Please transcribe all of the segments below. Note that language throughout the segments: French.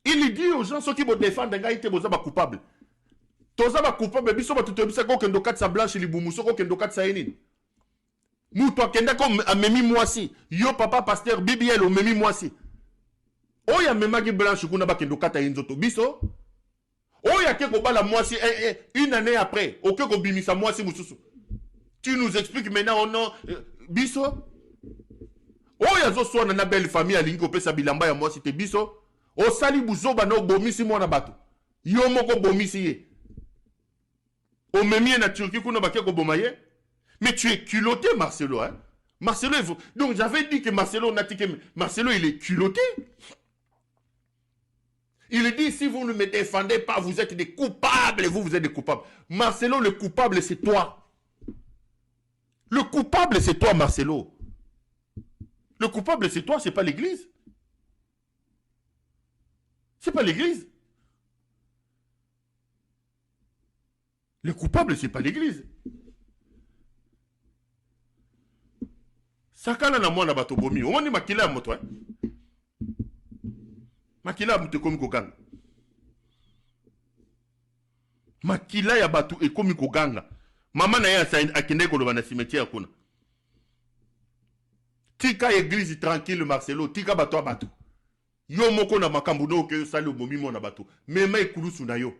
Il dit aux gens, ceux qui vont défendre, ils sont coupables. Toza ba coupable, biso ba tutobisa ko kendo katsa blanche libumu, soko kendo katsa enini. Muto kenda ko amemi mwasi. Yo papa pasteur BBL o memi mwasi. Oya memaki blanche kuna ba kendo kata inzoto biso. Oya ke ko bala mwasi une année après, oke ko bimisa mwasi mususu. Tu nous expliques maintenant au nom biso. Oya zo swana na belle famille alingi ko pesa bilamba ya mwasi te biso. O sali buzoba no bomisi mwana bato. Yo moko bomisi ye. Au même na Turquie qu'on a baké kobomaye. Mais tu es culotté, Marcelo, hein? Marcelo, donc j'avais dit que Marcelo Marcelo, il est culotté. Il dit, si vous ne me défendez pas, vous êtes des coupables, et vous êtes des coupables. Marcelo, le coupable, c'est toi. Le coupable, c'est toi, Marcelo. Le coupable, c'est toi, c'est pas l'église. C'est pas l'église. Le coupable, c'est pas l'église. Sakana na mwana bato bomi. On dit makila ya moto, hein? Makila ya moto ekomi koganga. Makila ya bato ekomi koganga. Mama na ya akende koloba na cimetière kuna. Tika église tranquille Marcelo, tika bato bato. Yo moko na makambu no ke sali bomi mona bato. Mema ekulusu na yo.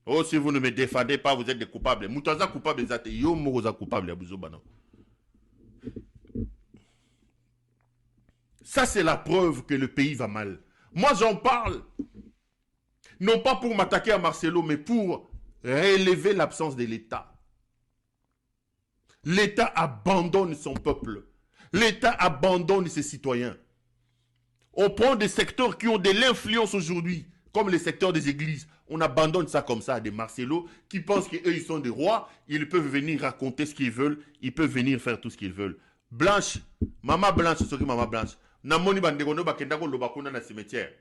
Oh, si vous ne me défendez pas, vous êtes des coupables. Moutaza coupable, yo moza coupable. Ça, c'est la preuve que le pays va mal. Moi, j'en parle. Non pas pour m'attaquer à Marcelo, mais pour relever l'absence de l'État. L'État abandonne son peuple. L'État abandonne ses citoyens. On prend des secteurs qui ont de l'influence aujourd'hui, comme les secteurs des églises. On abandonne ça comme ça à des Marcelo qui pensent qu'eux, ils sont des rois. Ils peuvent venir raconter ce qu'ils veulent. Ils peuvent venir faire tout ce qu'ils veulent. Blanche, Maman Blanche, c'est ce que Maman Blanche. Namoni bandegono bakendako lobakuna na cimetière.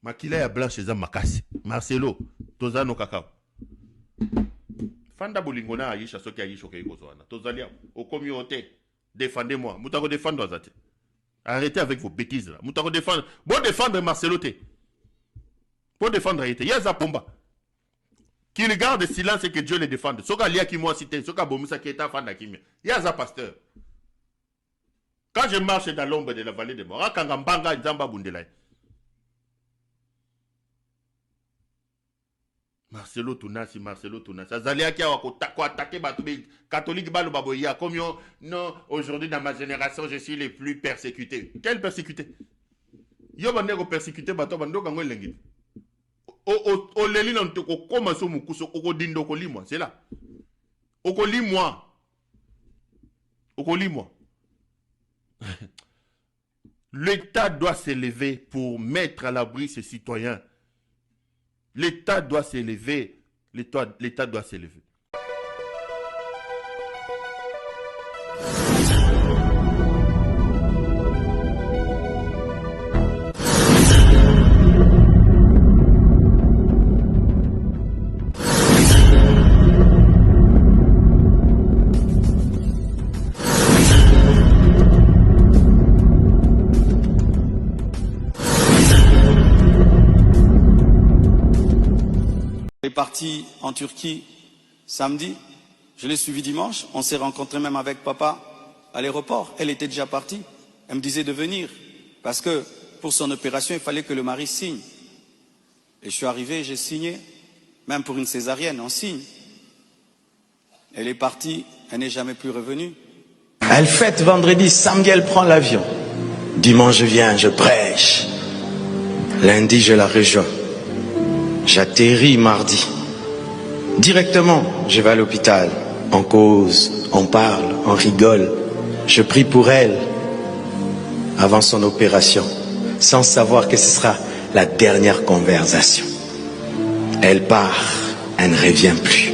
Makila ya Blanche eza makasi. Marcelo, tozano kakao. Fanda bolingona ayisha soki ayisho ke kozwana. Tozalia au communauté. Défendez-moi. Moutako défendre azate. Arrêtez avec vos bêtises là. Moutako défendre. Bon défendre Marcelo te. Bon défendre Aïté. Yaza Pomba. Qu'il garde silence et que Dieu les défende. Soka lia ki moi cité. Soka bomisa ki eta fanda kimia. Yaza pasteur. Quand je marche dans l'ombre de la vallée de mort, quand Mbanga Nzamba Bundelay. Marcelo Tunasi. Azalia qui a attaqué Batoubi catholique Balobaboya. Comme non, aujourd'hui dans ma génération, je suis le plus persécuté. Quel persécuté? Yo bandeko persécuté bato bando kango lengi. O leli na ntoko koma so mukuso oko dindo ko limwa, c'est là. Oko limwa. L'État doit s'élever pour mettre à l'abri ses citoyens. L'État doit s'élever. L'État doit s'élever. Parti en Turquie samedi, je l'ai suivi dimanche, on s'est rencontré même avec papa à l'aéroport, elle était déjà partie, elle me disait de venir, parce que pour son opération, il fallait que le mari signe. Et je suis arrivé, j'ai signé, même pour une césarienne, on signe. Elle est partie, elle n'est jamais plus revenue. Elle fête vendredi, samedi elle prend l'avion. Dimanche je viens, je prêche. Lundi je la rejoins. J'atterris mardi. Directement, je vais à l'hôpital. On cause, on parle, on rigole. Je prie pour elle avant son opération, sans savoir que ce sera la dernière conversation. Elle part, elle ne revient plus.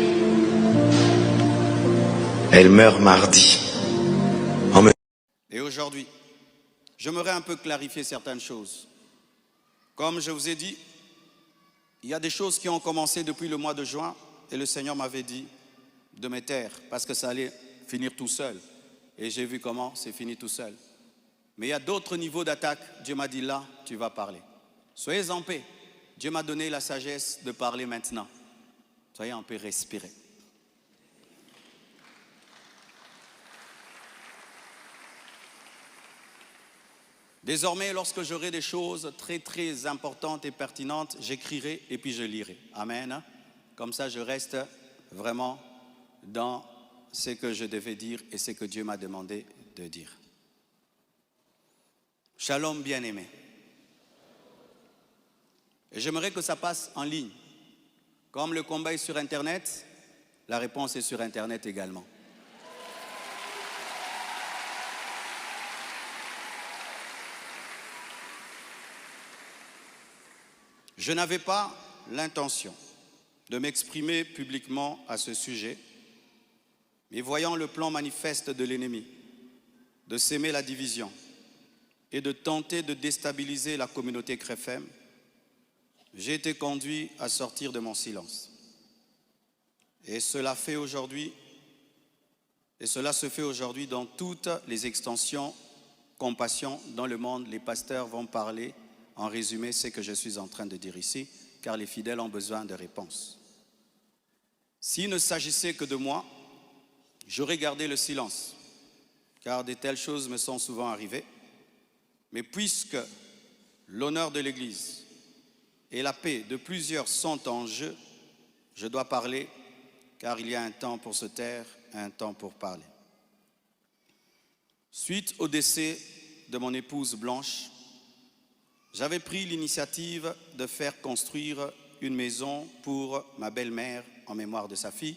Elle meurt mardi. Et aujourd'hui, j'aimerais un peu clarifier certaines choses. Comme je vous ai dit, il y a des choses qui ont commencé depuis le mois de juin et le Seigneur m'avait dit de me taire parce que ça allait finir tout seul. Et j'ai vu comment c'est fini tout seul. Mais il y a d'autres niveaux d'attaque. Dieu m'a dit là, tu vas parler. Soyez en paix. Dieu m'a donné la sagesse de parler maintenant. Soyez en paix, respirez. Désormais, lorsque j'aurai des choses très très importantes et pertinentes, j'écrirai et puis je lirai. Amen. Comme ça, je reste vraiment dans ce que je devais dire et ce que Dieu m'a demandé de dire. Shalom bien-aimé. Et j'aimerais que ça passe en ligne. Comme le combat est sur Internet, la réponse est sur Internet également. Je n'avais pas l'intention de m'exprimer publiquement à ce sujet, mais voyant le plan manifeste de l'ennemi, de s'aimer la division et de tenter de déstabiliser la communauté CREFEM, j'ai été conduit à sortir de mon silence. Et cela se fait aujourd'hui dans toutes les extensions compassion dans le monde. Les pasteurs vont parler en résumé ce que je suis en train de dire ici, car les fidèles ont besoin de réponses. S'il ne s'agissait que de moi, j'aurais gardé le silence, car de telles choses me sont souvent arrivées. Mais puisque l'honneur de l'Église et la paix de plusieurs sont en jeu, je dois parler, car il y a un temps pour se taire, un temps pour parler. Suite au décès de mon épouse Blanche, j'avais pris l'initiative de faire construire une maison pour ma belle-mère en mémoire de sa fille.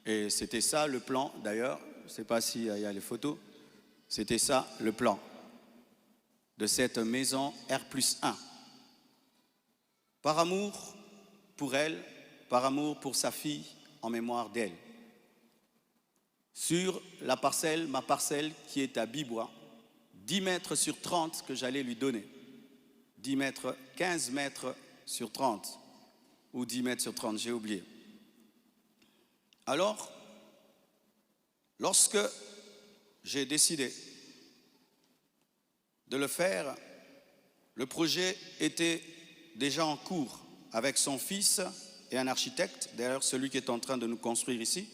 Et c'était ça le plan, d'ailleurs, je ne sais pas s'il y a les photos, c'était ça le plan de cette maison R+1. Par amour pour elle, par amour pour sa fille, en mémoire d'elle. Sur la parcelle, ma parcelle qui est à Bibois, 10 mètres sur 30 que j'allais lui donner. 10 mètres, 15 mètres sur 30, ou 10 mètres sur 30, j'ai oublié. Alors, lorsque j'ai décidé de le faire, le projet était déjà en cours avec son fils et un architecte, d'ailleurs celui qui est en train de nous construire ici.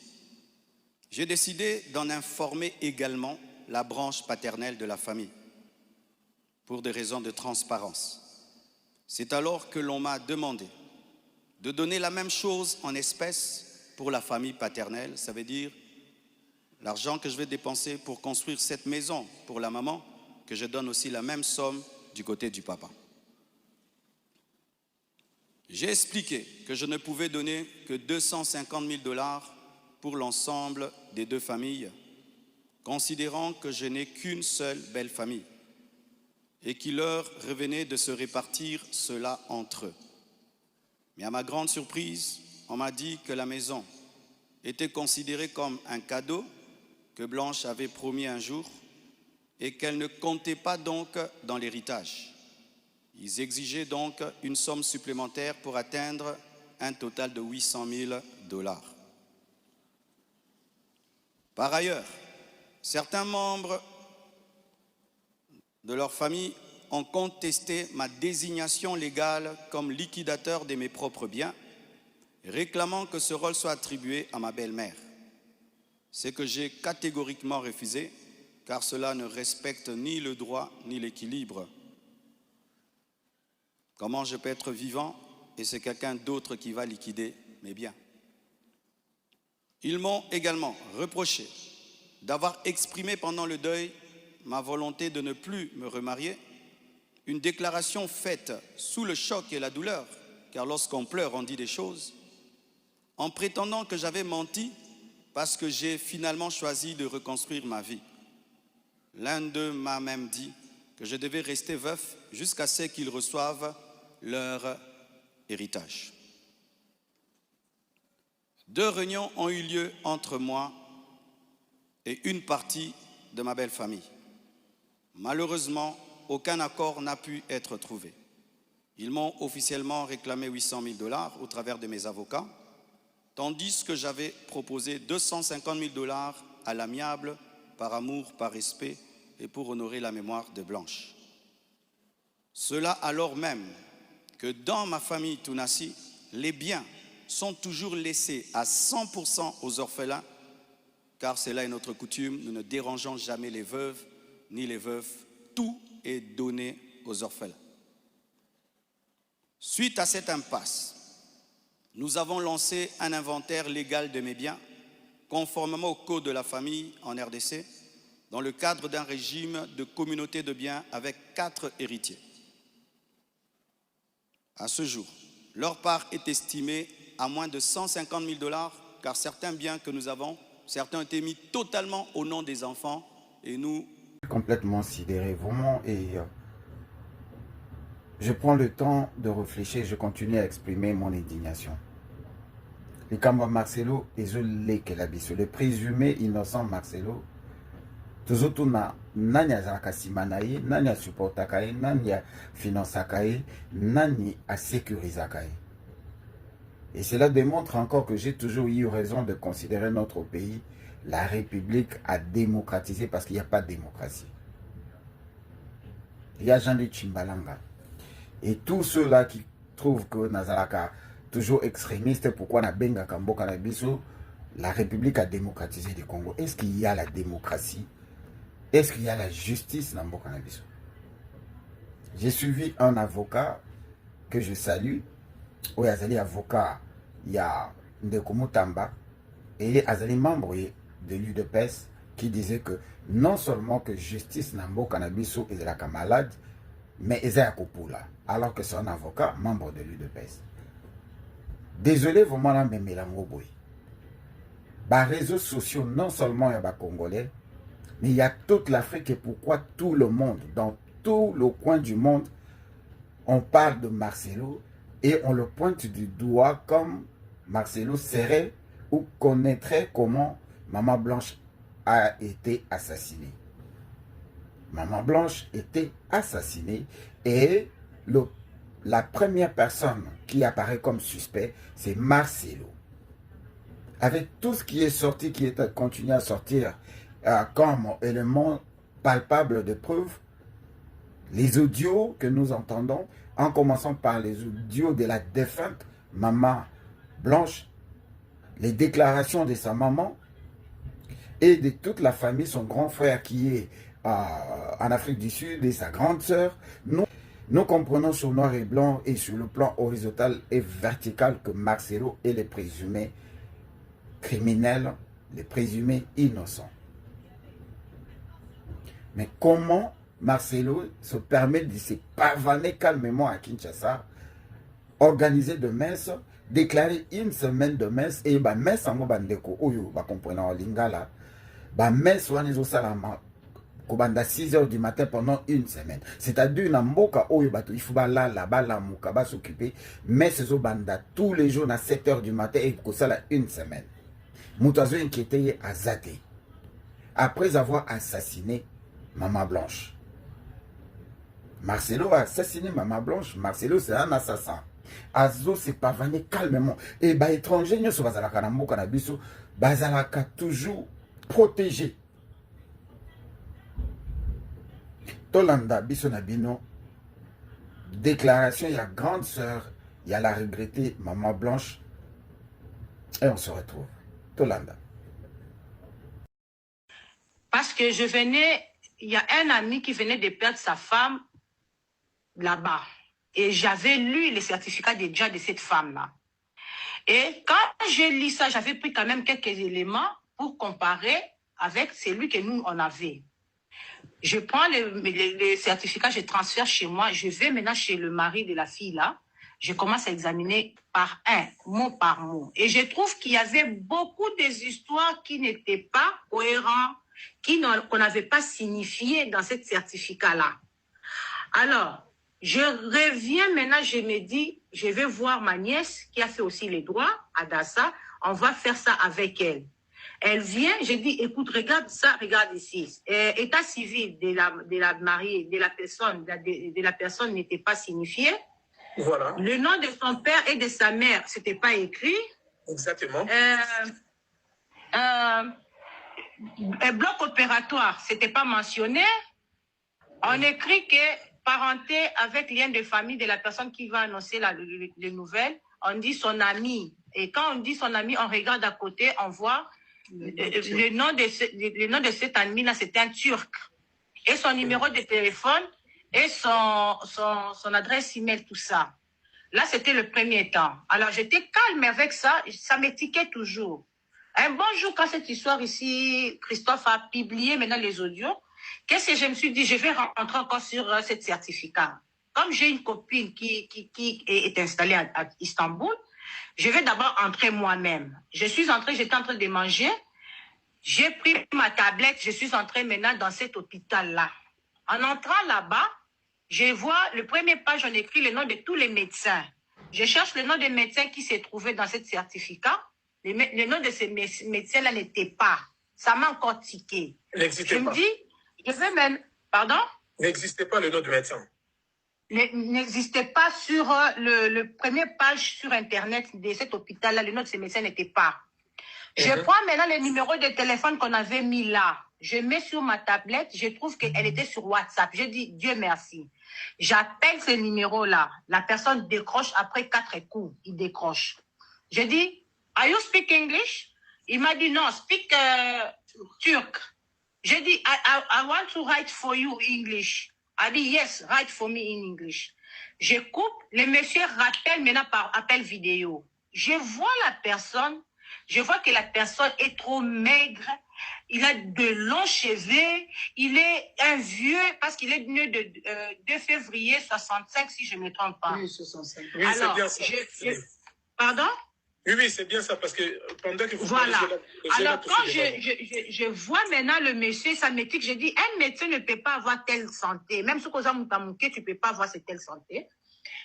J'ai décidé d'en informer également la branche paternelle de la famille, pour des raisons de transparence. C'est alors que l'on m'a demandé de donner la même chose en espèces pour la famille paternelle, ça veut dire l'argent que je vais dépenser pour construire cette maison pour la maman, que je donne aussi la même somme du côté du papa. J'ai expliqué que je ne pouvais donner que 250 000 $ pour l'ensemble des deux familles, considérant que je n'ai qu'une seule belle famille et qu'il leur revenait de se répartir cela entre eux. Mais à ma grande surprise, on m'a dit que la maison était considérée comme un cadeau que Blanche avait promis un jour et qu'elle ne comptait pas donc dans l'héritage. Ils exigeaient donc une somme supplémentaire pour atteindre un total de 800 000 $. Par ailleurs, certains membres de leur famille ont contesté ma désignation légale comme liquidateur de mes propres biens, réclamant que ce rôle soit attribué à ma belle-mère. Ce que j'ai catégoriquement refusé, car cela ne respecte ni le droit ni l'équilibre. Comment je peux être vivant et c'est quelqu'un d'autre qui va liquider mes biens? Ils m'ont également reproché d'avoir exprimé pendant le deuil ma volonté de ne plus me remarier, une déclaration faite sous le choc et la douleur, car lorsqu'on pleure, on dit des choses, en prétendant que j'avais menti parce que j'ai finalement choisi de reconstruire ma vie. L'un d'eux m'a même dit que je devais rester veuf jusqu'à ce qu'ils reçoivent leur héritage. 2 réunions ont eu lieu entre moi et une partie de ma belle famille. Malheureusement, aucun accord n'a pu être trouvé. Ils m'ont officiellement réclamé 800 000 $ au travers de mes avocats, tandis que j'avais proposé 250 000 $ à l'amiable, par amour, par respect et pour honorer la mémoire de Blanche. Cela alors même que dans ma famille Tounassi, les biens sont toujours laissés à 100% aux orphelins, car cela est notre coutume, nous ne dérangeons jamais les veuves ni les veufs, tout est donné aux orphelins. Suite à cette impasse, nous avons lancé un inventaire légal de mes biens, conformément au code de la famille en RDC, dans le cadre d'un régime de communauté de biens avec 4 héritiers. À ce jour, leur part est estimée à moins de 150 000 $, car certains biens que nous avons, certains ont été mis totalement au nom des enfants et nous... Complètement sidéré, vraiment, et je prends le temps de réfléchir, je continue à exprimer mon indignation. Le Kamba Marcelo et le présumé innocent Marcelo, toujours nani azalaka sima na ye, nani asupportaka ye, nani afinançaka ye, nani asécurisaka ye. Et cela démontre encore que j'ai toujours eu raison de considérer notre pays, la République, à démocratiser parce qu'il n'y a pas de démocratie. Il y a Jean-Luc Chimbalanga. Et tous ceux-là qui trouvent que Nazaraka toujours extrémiste, pourquoi na benga kamboka na biso, la République a démocratisé le Congo. Est-ce qu'il y a la démocratie? Est-ce qu'il y a la justice dans Mboka na biso? J'ai suivi un avocat que je salue. Oui, Azali avocat, il y a Ndeko Mutamba et Azali membre de l'UDPS qui disait que non seulement que justice dans Mboka na biso est la malade, mais il est à Kopula, alors que c'est un avocat membre de l'UDPS. Désolé, vraiment, là, mais Mélangoboy. Les réseaux sociaux, non seulement il y a des Congolais, mais il y a toute l'Afrique et pourquoi tout le monde, dans tout le coin du monde, on parle de Marcelo et on le pointe du doigt comme Marcelo serait ou connaîtrait comment Maman Blanche a été assassinée. Maman Blanche était assassinée et la première personne qui apparaît comme suspect, c'est Marcelo. Avec tout ce qui est sorti, qui est continué à sortir comme élément palpable de preuve, les audios que nous entendons, en commençant par les audios de la défunte Maman Blanche, les déclarations de sa maman et de toute la famille, son grand frère qui est en Afrique du Sud et sa grande sœur, nous comprenons sur noir et blanc et sur le plan horizontal et vertical que Marcelo est le présumé criminel, le présumé innocent. Mais comment Marcelo se permet de se pavaner calmement à Kinshasa, organiser de messes, déclarer une semaine de messe et bah messe en bandeko oyo ba comprenant lingala ba messe wana zo salama kobanda 6 h du matin pendant une semaine. C'est-à-dire na mboka oyo bato il faut ba la muka ba s'occuper messe zo banda tous les jours à 7 h du matin et ko sala une semaine. Mutazo inquiété azate après avoir assassiné Maman Blanche. Marcelo a assassiné Maman Blanche. Marcelo c'est un assassin. Azo s'est pavané calmement. Et bah étranger, nous sommes toujours protégé. Tolanda biso nabino. Déclaration, il y a grande sœur, il y a la regrettée Maman Blanche. Et on se retrouve. Tolanda. Parce que je venais, il y a un ami qui venait de perdre sa femme là-bas. Et j'avais lu les certificats déjà de cette femme-là. Et quand j'ai lu ça, j'avais pris quand même quelques éléments pour comparer avec celui que nous, on avait. Je prends les certificats, je transfère chez moi. Je vais maintenant chez le mari de la fille-là. Je commence à examiner par un, mot par mot. Et je trouve qu'il y avait beaucoup des histoires qui n'étaient pas cohérentes, qu'on n'avait pas signifiées dans ce certificat-là. Alors, je reviens maintenant, je me dis, je vais voir ma nièce qui a fait aussi les droits à Dassa. On va faire ça avec elle. Elle vient, je dis, écoute, regarde ça, regarde ici. État civil de la mariée, de la personne n'était pas signifié. Voilà. Le nom de son père et de sa mère, c'était pas écrit. Exactement. Un bloc opératoire, c'était pas mentionné. On écrit que parenté avec lien de famille de la personne qui va annoncer les nouvelles. On dit son ami. Et quand on dit son ami, on regarde à côté, on voit le nom de cet ami-là, c'était un Turc. Et son numéro de téléphone et son adresse email, tout ça. Là, c'était le premier temps. Alors, j'étais calme avec ça. Ça m'étiquait toujours. Un bon jour, quand cette histoire ici, Christophe a publié maintenant les audios, qu'est-ce que je me suis dit? Je vais rentrer encore sur ce certificat. Comme j'ai une copine qui est installée à Istanbul, je vais d'abord entrer moi-même. J'étais en train de manger. J'ai pris ma tablette. Je suis entrée maintenant dans cet hôpital-là. En entrant là-bas, je vois le premier page, on écrit le nom de tous les médecins. Je cherche le nom des médecins qui s'est trouvé dans ce certificat. Le nom de ces médecins-là n'était pas. Ça m'a encore tiqué. N'existait pas. Je me dis, je vais même... Pardon? N'existait pas le nom du médecin. N'existait pas sur le premier page sur Internet de cet hôpital-là. Le nom de ces médecins n'était pas. Je prends maintenant le numéro de téléphone qu'on avait mis là. Je mets sur ma tablette. Je trouve qu'elle était sur WhatsApp. Je dis, Dieu merci. J'appelle ce numéro-là. La personne décroche après 4 coups. Il décroche. Je dis, are you speak English? Il m'a dit, non, speak turc. J'ai dit, I want to write for you English. Il dit, yes, write for me in English. Je coupe, le monsieur rappelle maintenant par appel vidéo. Je vois la personne, je vois que la personne est trop maigre, il a de longs cheveux, il est un vieux, parce qu'il est né de 2 février 65, si je ne me trompe pas. Oui, 65. Oui, alors, c'est bien ça. Pardon? Oui, c'est bien ça, parce que pendant que vous voilà. parlez, alors, quand je vois maintenant le monsieur, ça me dit que je dis, un médecin ne peut pas avoir telle santé. Même si tu ne peux pas avoir cette telle santé.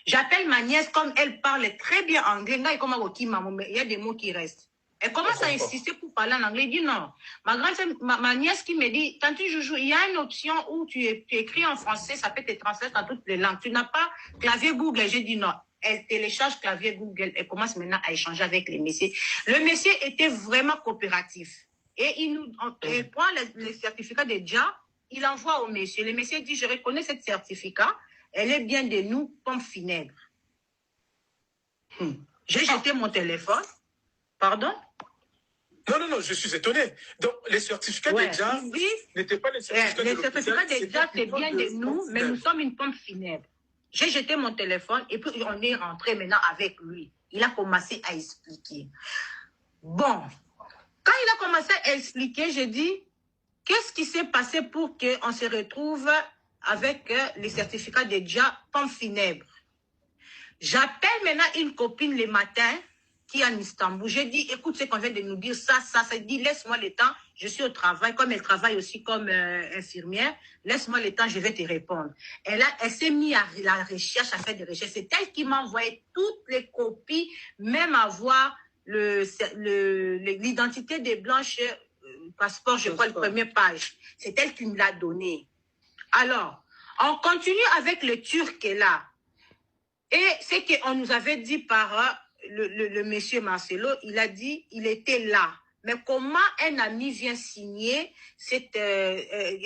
J'appelle ma nièce, comme elle parle très bien anglais, il y a des mots qui restent. Elle commence à insister pour parler en anglais. Elle dit non. Ma nièce qui me dit, Tanti Joujou, il y a une option où tu écris en français, ça peut te transmettre dans toutes les langues. Tu n'as pas clavier Google. J'ai dit non. Elle télécharge clavier Google. Elle commence maintenant à échanger avec les messieurs. Le monsieur était vraiment coopératif. Et il prend le certificat de déjà, il envoie au monsieur. Le monsieur dit, je reconnais ce certificat. Elle est bien de nous, pomme funèbre. J'ai jeté mon téléphone. Pardon? Non, je suis étonné. Donc, les certificats déjà n'étaient pas les certificats de les certificats déjà, c'est bien de nous, mais nous sommes une pompe funèbre. J'ai jeté mon téléphone et puis on est rentré maintenant avec lui. Il a commencé à expliquer. Bon, quand il a commencé à expliquer, j'ai dit, qu'est-ce qui s'est passé pour qu'on se retrouve avec les certificats déjà pompe funèbre? J'appelle maintenant une copine le matin qui est en Istanbul. J'ai dit, écoute ce qu'on vient de nous dire, ça. Dit, laisse-moi le temps, je suis au travail, comme elle travaille aussi comme infirmière, laisse-moi le temps, je vais te répondre. Elle s'est mise à la recherche, à faire des recherches. C'est elle qui m'a envoyé toutes les copies, même avoir l'identité des blanches, passeport, je crois, le premier page. C'est elle qui me l'a donné. Alors, on continue avec le Turc là. Et c'est qu'on nous avait dit par le monsieur Marcelo, il a dit, il était là. Mais comment un ami vient signer,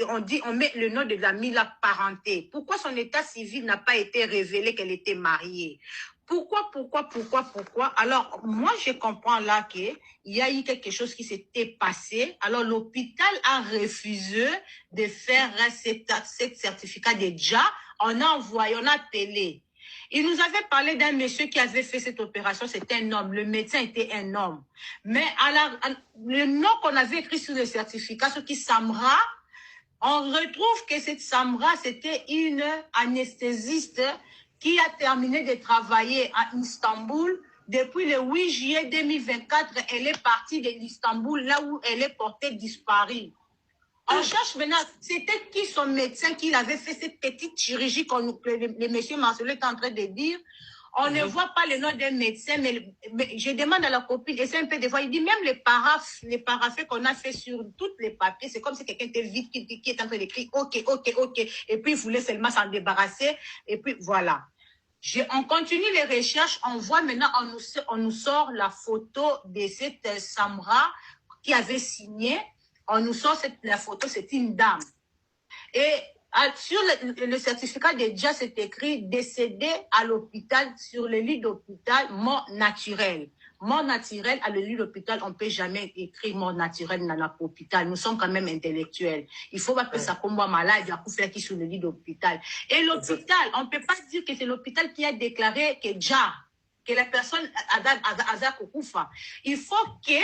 on met le nom de l'ami, la parenté. Pourquoi son état civil n'a pas été révélé qu'elle était mariée? Pourquoi? Alors, moi, je comprends là qu'il y a eu quelque chose qui s'était passé. Alors, l'hôpital a refusé de faire cet certificat déjà. On a envoyé, on a appelé. Il nous avait parlé d'un monsieur qui avait fait cette opération, c'était un homme. Le médecin était un homme. Mais le nom qu'on avait écrit sur le certificat, ce qui Samra, on retrouve que cette Samra, c'était une anesthésiste qui a terminé de travailler à Istanbul. Depuis le 8 juillet 2024, elle est partie de l'Istanbul, là où elle est portée disparue. On cherche maintenant, c'était qui son médecin qui avait fait cette petite chirurgie que le monsieur Marcelo est en train de dire. On ne voit pas le nom d'un médecin, mais je demande à la copine, et c'est un peu des fois, il dit même les paraffés qu'on a fait sur tous les papiers, c'est comme si quelqu'un était vite qui est en train d'écrire OK, et puis il voulait seulement s'en débarrasser, et puis voilà. On continue les recherches, on voit maintenant, on nous sort la photo de cette Samra qui avait signé. On nous sort la photo, c'est une dame. Et sur le certificat de déjà, c'est écrit décédé à l'hôpital, sur le lit d'hôpital, mort naturelle. Mort naturelle, à le lit d'hôpital, on ne peut jamais écrire mort naturelle dans l'hôpital. Nous sommes quand même intellectuels. Il faut pas que ça combat malade, il y a faire qui sur le lit d'hôpital. Et l'hôpital, on ne peut pas dire que c'est l'hôpital qui a déclaré que la personne a Kokufa. Il faut que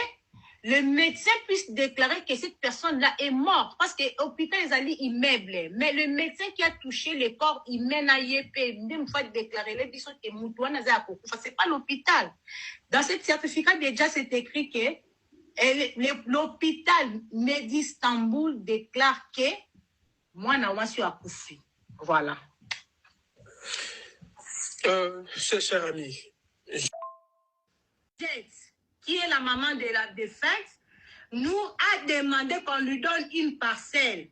le médecin puisse déclarer que cette personne-là est morte. Parce que l'hôpital, ils allaient immeuble. Mais le médecin qui a touché le corps, il mène à YP. Même fois déclarer les bisous que Moutouane a Kokufa. C'est pas l'hôpital. Dans ce certificat, déjà, c'est écrit que l'hôpital d'Istanbul déclare que moi, je suis à Koufi. Voilà. Cher ami. Qui est la maman de la défunte, nous a demandé qu'on lui donne une parcelle.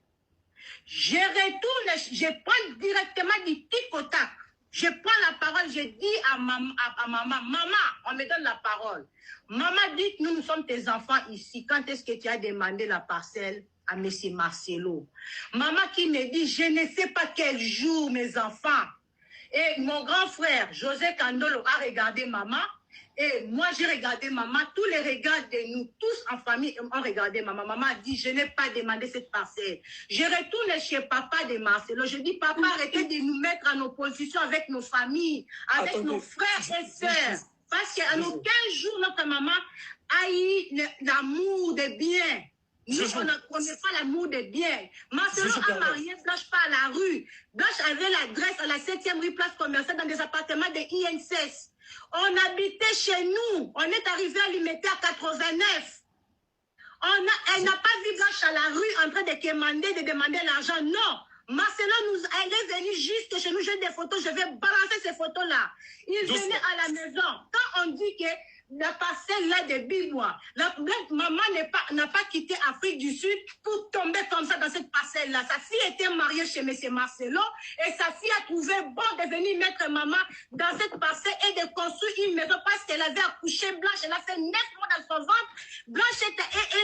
Je retourne, je prends directement du tic au tac. Je prends la parole, je dis à maman, maman, on me donne la parole. Maman dit, nous sommes tes enfants ici. Quand est-ce que tu as demandé la parcelle à M. Marcelo? Maman qui me dit, je ne sais pas quel jour, mes enfants. Et mon grand frère, José Kandolo, a regardé maman. Et moi, j'ai regardé maman, tous les regards de nous, tous en famille, ont regardé maman. Maman a dit, je n'ai pas demandé cette parcelle. Je retourne chez papa de Marcelo. Je dis, papa, arrêtez de nous mettre en opposition avec nos familles, avec nos frères et sœurs. Parce qu'à aucun jour, notre maman a eu l'amour des biens. Nous, on ne connaît pas l'amour des biens. Marcelo a marié Blanche pas à la rue. Blanche avait l'adresse à la 7e rue Place Commerciale dans des appartements de INSS. On habitait chez nous. On est arrivé à Limité à 89. Elle n'a pas vu Blanche à la rue en train de demander l'argent. Non. Marcelo, elle est venue juste chez nous. J'ai des photos. Je vais balancer ces photos-là. Il venait à la maison. Quand on dit que la parcelle là de Bimois, maman n'a pas quitté Afrique du Sud pour tomber comme ça dans cette parcelle là. Sa fille était mariée chez M. Marcelo et sa fille a trouvé bon de venir mettre maman dans cette parcelle et de construire une maison parce qu'elle avait accouché Blanche. Elle a fait 9 mois dans son ventre. Blanche est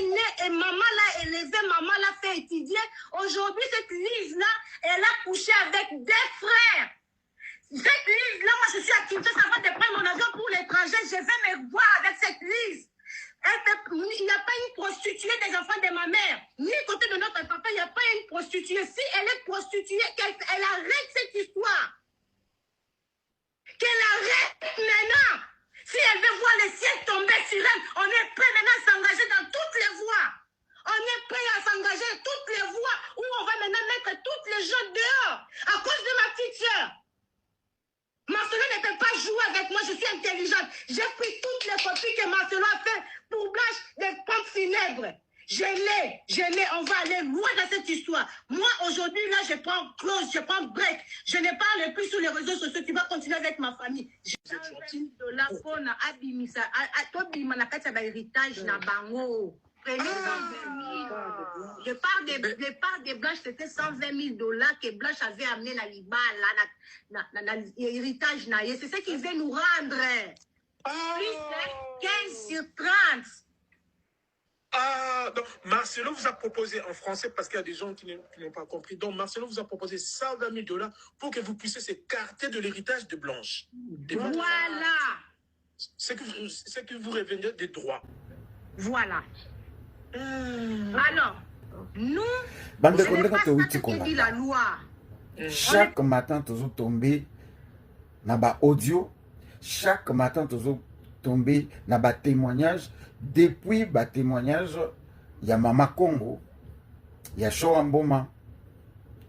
née et maman l'a élevée, maman l'a fait étudier. Aujourd'hui, cette Lise là, elle a couché avec 2 frères. Cette Lise-là, moi je suis à Kinshasa avant de prendre mon avion pour l'étranger. Je vais me voir avec cette Lise. Il n'y a pas une prostituée des enfants de ma mère. Ni côté de notre papa, il n'y a pas une prostituée. Si elle est prostituée, qu'elle arrête cette histoire. Qu'elle arrête maintenant. Si elle veut voir le ciel tomber sur elle, on est prêt maintenant à s'engager dans toutes les voies. On est prêt à s'engager dans toutes les voies où on va maintenant mettre toutes les gens dehors à cause de ma petite soeur. Marcelo ne peut pas jouer avec moi, je suis intelligente. J'ai pris toutes les copies que Marcelo a fait pour Blanche des pompes funèbres. Je l'ai, on va aller loin dans cette histoire. Moi, aujourd'hui, là, je prends close, je prends break. Je ne parle plus sur les réseaux sociaux, tu vas continuer avec ma famille. J'ai $20 pour Abimisa, Tobima, na kati ya héritage na bango. Je parle des Blanche, c'était $120 000 que Blanche avait amené la Liba, l'héritage. C'est ce qu'il veut nous rendre. Plus 15 sur 30. Donc Marcelo vous a proposé en français, parce qu'il y a des gens qui n'ont pas compris. Donc Marcelo vous a proposé $120 000 pour que vous puissiez s'écarter de l'héritage de Blanche. Voilà. C'est que vous revenez des droits. Voilà. Alors, nous, Bande ce n'est pas de ça que dit la loi. Chaque matin, toujours tombé dans bas audio. Chaque matin, toujours tombé dans bas témoignage. Depuis bas témoignage, il y a Mama Congo, il y a Shoamboma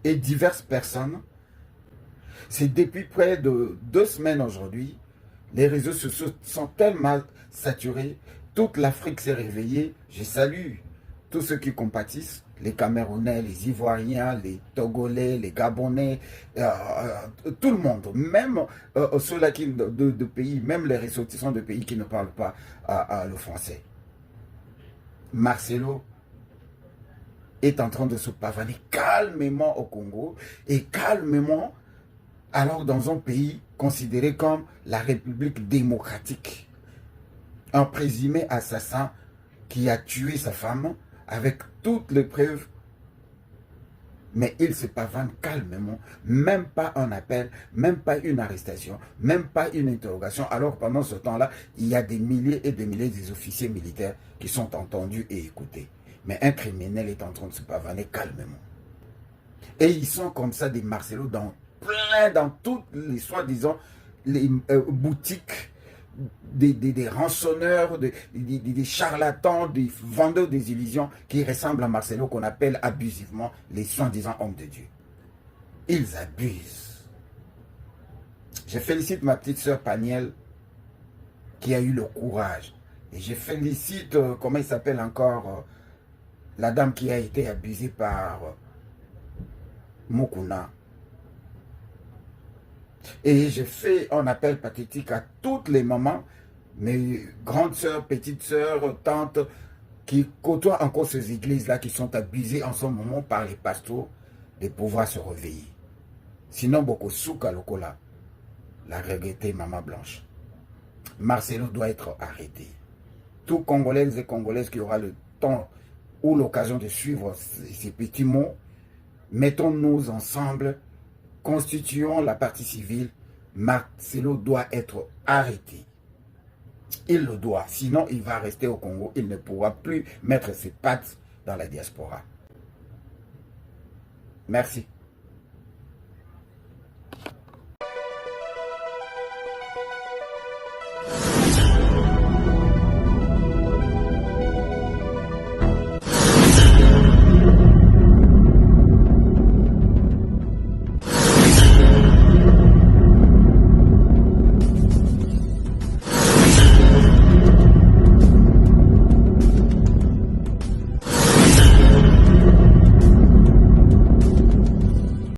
et diverses personnes. C'est depuis près de 2 semaines aujourd'hui. Les réseaux sociaux sont tellement saturés. Toute l'Afrique s'est réveillée. Je salue tous ceux qui compatissent, les Camerounais, les Ivoiriens, les Togolais, les Gabonais, tout le monde, même ceux-là de pays, même les ressortissants de pays qui ne parlent pas le français. Marcelo est en train de se pavaner calmement au Congo et calmement alors dans un pays considéré comme la République démocratique. Un présumé assassin qui a tué sa femme avec toutes les preuves. Mais il se pavane calmement, même pas un appel, même pas une arrestation, même pas une interrogation. Alors pendant ce temps-là, il y a des milliers et des milliers des officiers militaires qui sont entendus et écoutés. Mais un criminel est en train de se pavaner calmement. Et ils sont comme ça des Marcelo dans toutes les soi-disant les boutiques des rançonneurs, des charlatans, des vendeurs des illusions qui ressemblent à Marcelo, qu'on appelle abusivement les soi-disant hommes de Dieu. Ils abusent. Je félicite ma petite sœur Paniel qui a eu le courage. Et je félicite, comment il s'appelle encore, la dame qui a été abusée par Mukuna. Et je fais un appel pathétique à toutes les mamans, mes grandes sœurs, petites sœurs, tantes, qui côtoient encore ces églises-là, qui sont abusées en ce moment par les pasteurs, de pouvoir se réveiller. Sinon, beaucoup souka lokola, la regrettée maman blanche. Marcelo doit être arrêté. Tout Congolais et Congolaises qui aura le temps ou l'occasion de suivre ces petits mots, mettons-nous ensemble, constituons la partie civile. Marcelo doit être arrêté. Il le doit, sinon il va rester au Congo, il ne pourra plus mettre ses pattes dans la diaspora. Merci.